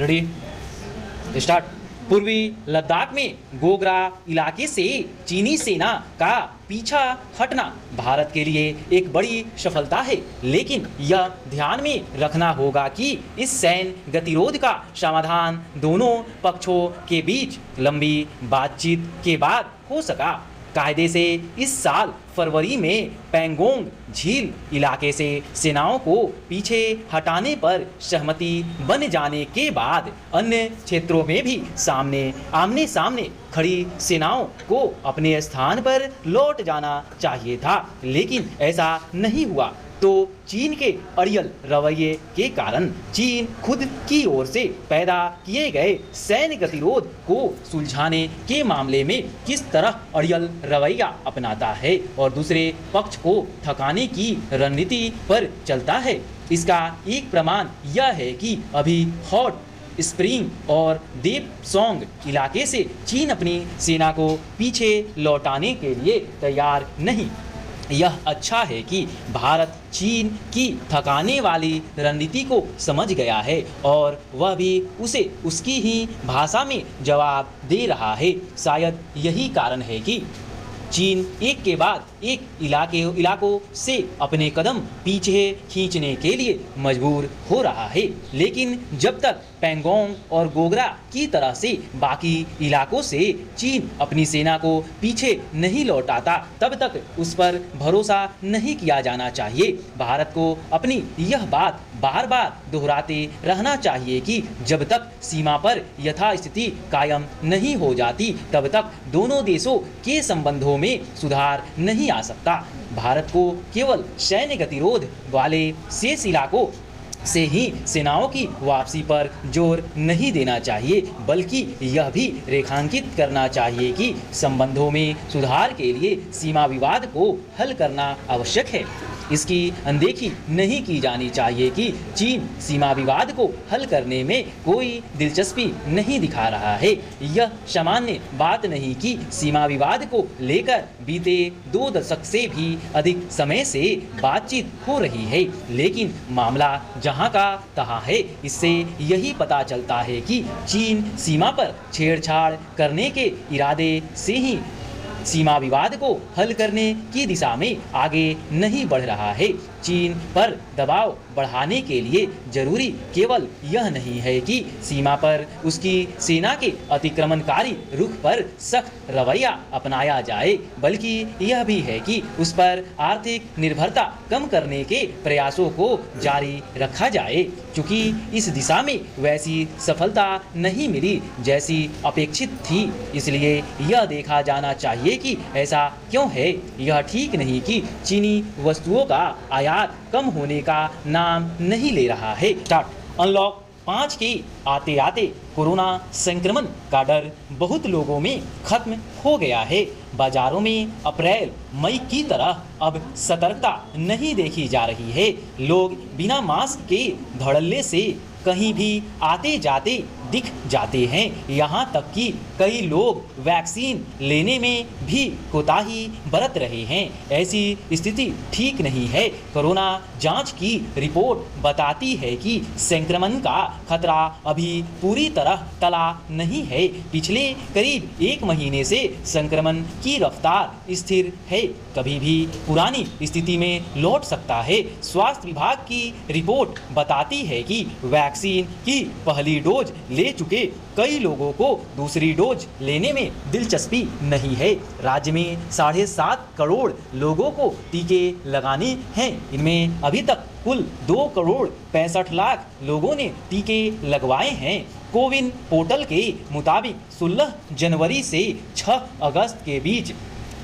Ready start. पूर्वी लद्दाख में गोगरा इलाके से चीनी सेना का पीछा हटना भारत के लिए एक बड़ी सफलता है, लेकिन यह ध्यान में रखना होगा कि इस सैन्य गतिरोध का समाधान दोनों पक्षों के बीच लंबी बातचीत के बाद हो सका। कायदे से इस साल फरवरी में पैंगोंग झील इलाके से सेनाओं को पीछे हटाने पर सहमति बन जाने के बाद अन्य क्षेत्रों में भी आमने सामने खड़ी सेनाओं को अपने स्थान पर लौट जाना चाहिए था, लेकिन ऐसा नहीं हुआ। तो चीन के अड़ियल रवैये के कारण चीन खुद की ओर से पैदा किए गए सैन्य गतिरोध को सुलझाने के मामले में किस तरह अड़ियल रवैया अपनाता है और दूसरे पक्ष को थकाने की रणनीति पर चलता है, इसका एक प्रमाण यह है कि अभी हॉट स्प्रिंग और देपसोंग इलाके से चीन अपनी सेना को पीछे लौटाने के लिए तैयार नहीं। यह अच्छा है कि भारत चीन की थकाने वाली रणनीति को समझ गया है और वह भी उसे उसकी ही भाषा में जवाब दे रहा है। शायद यही कारण है कि चीन एक के बाद एक इलाकों से अपने कदम पीछे खींचने के लिए मजबूर हो रहा है, लेकिन जब तक पैंगोंग और गोगरा की तरह से बाकी इलाकों से चीन अपनी सेना को पीछे नहीं लौटाता, तब तक उस पर भरोसा नहीं किया जाना चाहिए। भारत को अपनी यह बात बार बार दोहराते रहना चाहिए कि जब तक सीमा पर यथास्थिति कायम नहीं हो जाती, तब तक दोनों देशों के संबंधों में सुधार नहीं आ सकता। भारत को केवल सैन्य गतिरोध वाले शेष इलाकों से ही सेनाओं की वापसी पर जोर नहीं देना चाहिए, बल्कि यह भी रेखांकित करना चाहिए कि संबंधों में सुधार के लिए सीमा विवाद को हल करना आवश्यक है। इसकी अनदेखी नहीं की जानी चाहिए कि चीन सीमा विवाद को हल करने में कोई दिलचस्पी नहीं दिखा रहा है। यह सामान्य बात नहीं कि सीमा विवाद को लेकर बीते 2 दशक से भी अधिक समय से बातचीत हो रही है, लेकिन मामला जहां का तहां है। इससे यही पता चलता है कि चीन सीमा पर छेड़छाड़ करने के इरादे से ही सीमा विवाद को हल करने की दिशा में आगे नहीं बढ़ रहा है। चीन पर दबाव बढ़ाने के लिए जरूरी केवल यह नहीं है कि सीमा पर उसकी सेना के अतिक्रमणकारी रुख पर सख्त रवैया अपनाया जाए, बल्कि यह भी है कि उस पर आर्थिक निर्भरता कम करने के प्रयासों को जारी रखा जाए। चूँकि इस दिशा में वैसी सफलता नहीं मिली जैसी अपेक्षित थी, इसलिए यह देखा जाना चाहिए कि ऐसा क्यों है। यह ठीक नहीं कि चीनी वस्तुओं का आयात कम होने का नाम नहीं ले रहा है। अनलॉक 5 के आते आते कोरोना संक्रमण का डर बहुत लोगों में खत्म हो गया है। बाजारों में अप्रैल मई की तरह अब सतर्कता नहीं देखी जा रही है। लोग बिना मास्क के धड़ल्ले से कहीं भी आते जाते दिख जाते हैं। यहाँ तक कि कई लोग वैक्सीन लेने में भी कोताही बरत रहे हैं। ऐसी स्थिति ठीक नहीं है। कोरोना जांच की रिपोर्ट बताती है कि संक्रमण का खतरा अभी पूरी तरह टला नहीं है। पिछले करीब 1 महीने से संक्रमण की रफ्तार स्थिर है, कभी भी पुरानी स्थिति में लौट सकता है। स्वास्थ्य विभाग की रिपोर्ट बताती है कि वैक्सीन की पहली डोज ले चुके कई लोगों को दूसरी डोज लेने में दिलचस्पी नहीं है। राज्य में 7.5 करोड़ लोगों को टीके लगाने हैं। इनमें अभी तक कुल 2 करोड़ 65 लाख लोगों ने टीके लगवाए हैं। कोविन पोर्टल के मुताबिक 16 जनवरी से 6 अगस्त के बीच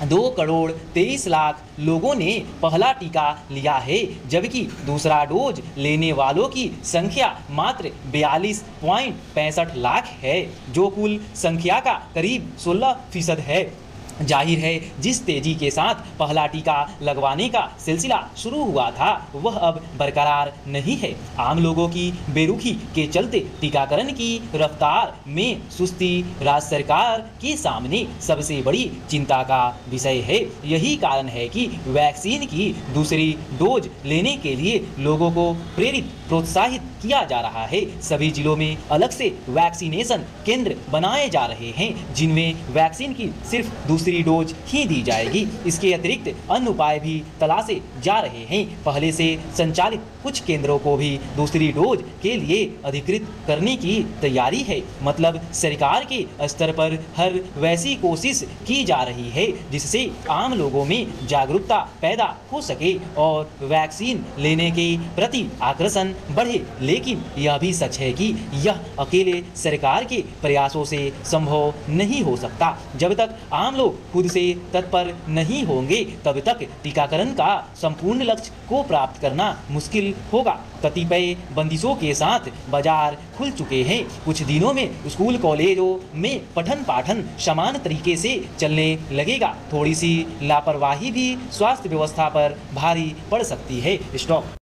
2 करोड़ 23 लाख लोगों ने पहला टीका लिया है, जबकि दूसरा डोज लेने वालों की संख्या मात्र 42.65 लाख है, जो कुल संख्या का करीब 16% है। जाहिर है जिस तेजी के साथ पहला टीका लगवाने का सिलसिला शुरू हुआ था वह अब बरकरार नहीं है। आम लोगों की बेरुखी के चलते टीकाकरण की रफ्तार में सुस्ती राज्य सरकार के सामने सबसे बड़ी चिंता का विषय है। यही कारण है कि वैक्सीन की दूसरी डोज लेने के लिए लोगों को प्रोत्साहित किया जा रहा है। सभी जिलों में अलग से वैक्सीनेशन केंद्र बनाए जा रहे हैं जिनमें वैक्सीन की सिर्फ दूसरी डोज ही दी जाएगी। इसके अतिरिक्त अन्य उपाय भी तलाशे जा रहे हैं। पहले से संचालित कुछ केंद्रों को भी दूसरी डोज के लिए अधिकृत करने की तैयारी है। मतलब सरकार के स्तर पर हर वैसी कोशिश की जा रही है जिससे आम लोगों में जागरूकता पैदा हो सके और वैक्सीन लेने के प्रति आकर्षण बढ़े। लेकिन यह भी सच है कि यह अकेले सरकार के प्रयासों से संभव नहीं हो सकता। जब तक आम लोग खुद से तत्पर नहीं होंगे तब तक टीकाकरण का संपूर्ण लक्ष्य को प्राप्त करना मुश्किल होगा। कतिपय बंदिशों के साथ बाजार खुल चुके हैं। कुछ दिनों में स्कूल कॉलेजों में पठन पाठन समान तरीके से चलने लगेगा। थोड़ी सी लापरवाही भी स्वास्थ्य व्यवस्था पर भारी पड़ सकती है। स्टॉप।